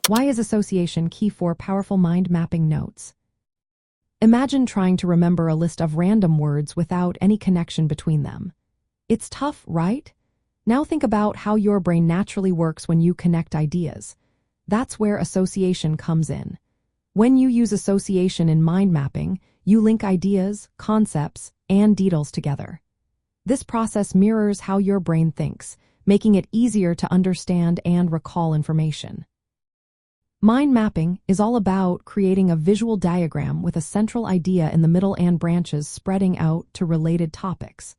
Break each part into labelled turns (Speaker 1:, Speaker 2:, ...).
Speaker 1: Why is association key for powerful mind mapping notes? Imagine trying to remember a list of random words without any connection between them. It's tough, right? Now think about how your brain naturally works when you connect ideas. That's where association comes in. When you use association in mind mapping, you link ideas, concepts, and details together. This process mirrors how your brain thinks, making it easier to understand and recall information. Mind mapping is all about creating a visual diagram with a central idea in the middle and branches spreading out to related topics.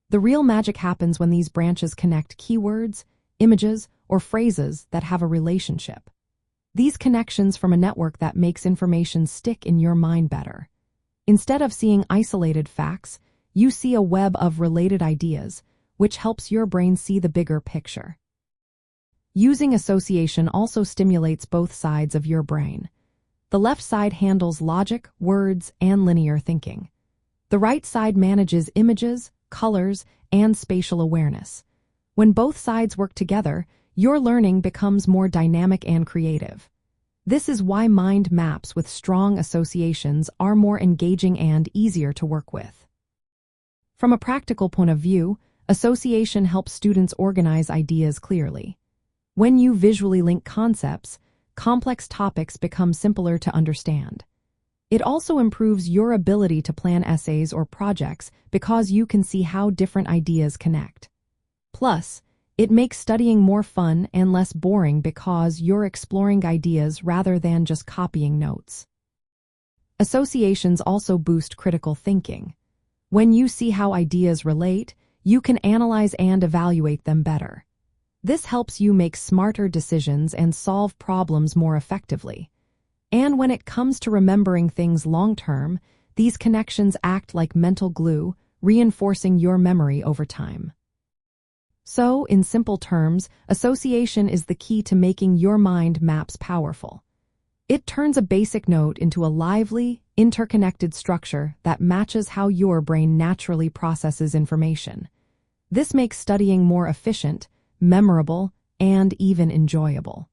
Speaker 1: The real magic happens when these branches connect keywords, images, or phrases that have a relationship. These connections form a network that makes information stick in your mind better. Instead of seeing isolated facts, you see a web of related ideas, which helps your brain see the bigger picture. Using association also stimulates both sides of your brain. The left side handles logic, words, and linear thinking. The right side manages images, colors, and spatial awareness. When both sides work together, your learning becomes more dynamic and creative. This is why mind maps with strong associations are more engaging and easier to work with. From a practical point of view, association helps students organize ideas clearly. When you visually link concepts, complex topics become simpler to understand. It also improves your ability to plan essays or projects because you can see how different ideas connect. Plus, it makes studying more fun and less boring because you're exploring ideas rather than just copying notes. Associations also boost critical thinking. When you see how ideas relate, you can analyze and evaluate them better. This helps you make smarter decisions and solve problems more effectively. And when it comes to remembering things long-term, these connections act like mental glue, reinforcing your memory over time. So, in simple terms, association is the key to making your mind maps powerful. It turns a basic note into a lively, interconnected structure that matches how your brain naturally processes information. This makes studying more efficient, memorable, and even enjoyable.